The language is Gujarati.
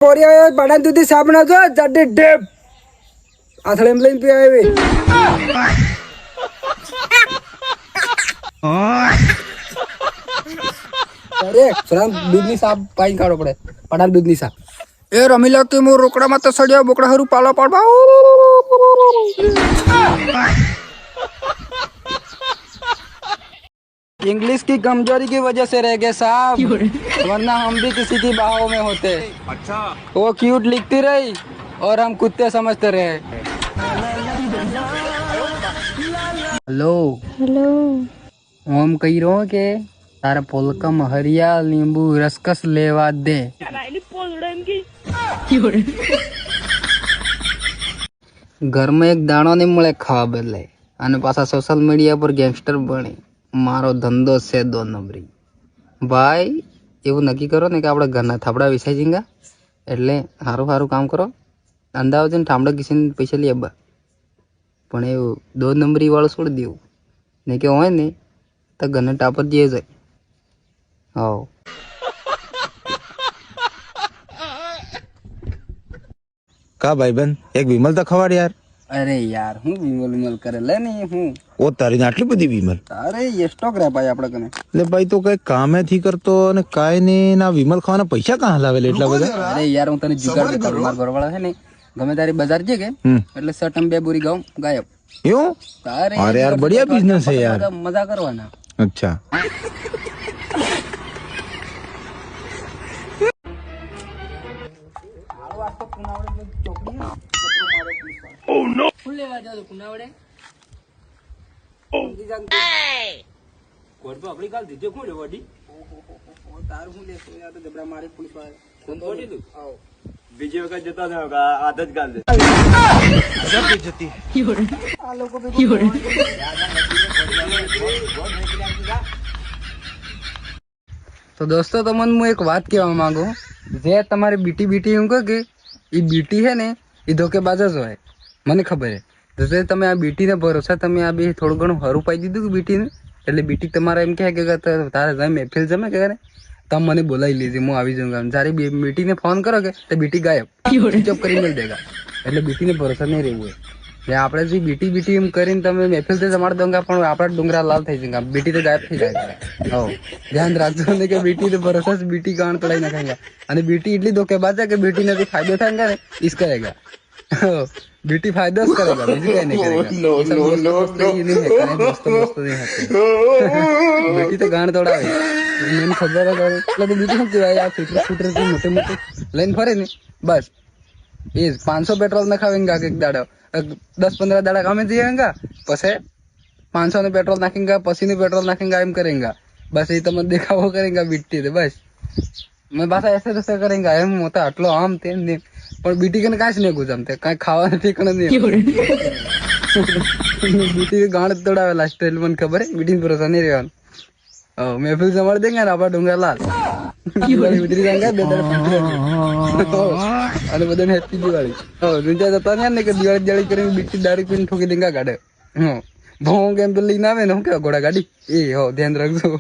પોરિયા બડા દૂધી સાબણા જો જડે ડેપ આથળે એમ લઈને પી આવી અરે સરામ દૂધની સાપ પાઈ કાઢો પડે પડા દૂધની સાપ એ રમી લો કે મો રોકડામાં તો સડ્યો બોકડા હરું પાલો પાડવા इंग्लिश की कमजोरी की वजह से रह गए साहब वरना हम भी किसी की बाहों में होते। अच्छा वो क्यूट लिखती रही और हम कुत्ते समझते रहे। हेलो हेलो हम कही रहो के तारा पोलकम हरिया नींबू रसकस लेवा दे घर में एक दाणो नहीं મળે ખાવા બદલે અને પાછા સોશિયલ મીડિયા પર ગેંગસ્ટર બને મારો ધંધો છે 2 નંબરી ભાઈ એવું નક્કી કરો ને કે આપણે ઘરના થાબડા વિસાઈ જઈંગા એટલે સારું સારું કામ કરો અંદાજ ને ઠામડા કિસીને પૈસા લઈ આબા પણ એવું 2 નંબરી વાળું છોડી દેવું ને કે હોય ને તો ઘરના ટાપર જઈ જાય હા का भाईबंध एक विमल तो खवाड़ यार અરે યાર હું વિમલ કરે લે ને હું ओ तारी आटली बधी विमल અરે એ સ્ટોક રે ભાઈ આપણે કને એટલે ભાઈ તો કઈ કામે થી કરતો અને કાઈ ને ના વિમલ ખાવાના પૈસા કાં લાવેલે એટલા બધા અરે યાર હું તને જુગાડ કરું માર ઘરવાળા છે ને ગમે તારી બજાર છે કે એટલે સટમ 2 બોરી ગાઉં ગાયબ क्यों અરે अरे यार बढ़िया बिजनेस है यार મજા કરવાના अच्छा બીજી વખત જતા ને આદત ગાલ દે તો દોસ્તો તમને હું એક વાત કહેવા માંગુ જે તમારે બીટી એમ કહો કે એ બીટી છે ને એ ધોકેબાજ જ હોય મને ખબર છે તો તમે આ બીટીને ભરોસા તમે આ બી થોડું ઘણું હરું પાઈ દીધું કે બીટીને એટલે બીટી તમારે એમ કહે કે તારે જમે મહેફિલ જમે કે તમે મને બોલાવી લીધી હું આવી જાઉંગા જ્યારે બીટીને ફોન કરો કે તો બીટી ગાયબ સ્વિચ ઓફ કરી મેળ દેગા એટલે બીટીને ભરોસા નહીં રહેવું હોય આપણે જે બીટી એમ કરીને તમે મહેફિલ થી જમાડ દોંગા પણ આપણા ડુંગરા લાલ થઈ જંગા બીટી તો ગાયબ થઈ જાય હો ધ્યાન રાખજો ને કે બીટી તો ભરોસા से बीटी गांड तोड़ाई नाखेंगे અને બીટી એટલી ધોકેબાજ છે કે બીટી ને ફાયદો થાય ને ઈસ કરેગા बीटी फायदा करेगा बीटी क्या नहीं करेगा नो नो नो बेटी तो गांड तोड़ावे मैंने खबर है એટલે તો બીજું શું કહેવાય આ સ્કૂટર થી મોટે મોટે લઈને ફરે ને બસ એ 500 पेट्रोल में खावेंगा एक दाड़ा 10-15 दाड़ा कामे जाएगा પછી 500 ने पेट्रोल नाखेंगा પછી ने पेट्रोल नाखेंगा एम करेगा बस ये तो मत दिखाવો करेगा बीटी दे बस मैं बस ऐसे ऐसे करेगा एम होता आटलो आम ते ने પણ બીટી કને કાંઈ જ નહીં ગુજામતે કાંઈ ખાવાના ઠીકણા નહીં બીટી ગાંડ તોડાવે લાસ્ટ મને ખબર હે બીટી ભરોસા નહીં રહેવાનું મહેફિલ જમાડી દેંગે ને આપણા ડુંગર લાલ ઉતરી જાંગા બે અને બધાને હેપી દિવાળી દુનિયા જતા ને કે દિવાળી કરીને બીટી દારૂ પીને ઠોકી દેંગા ગાડે ભોંગ એમ તો લઈને આવે ને હું કેવા ઘોડા ગાડી એ હો ધ્યાન રાખજો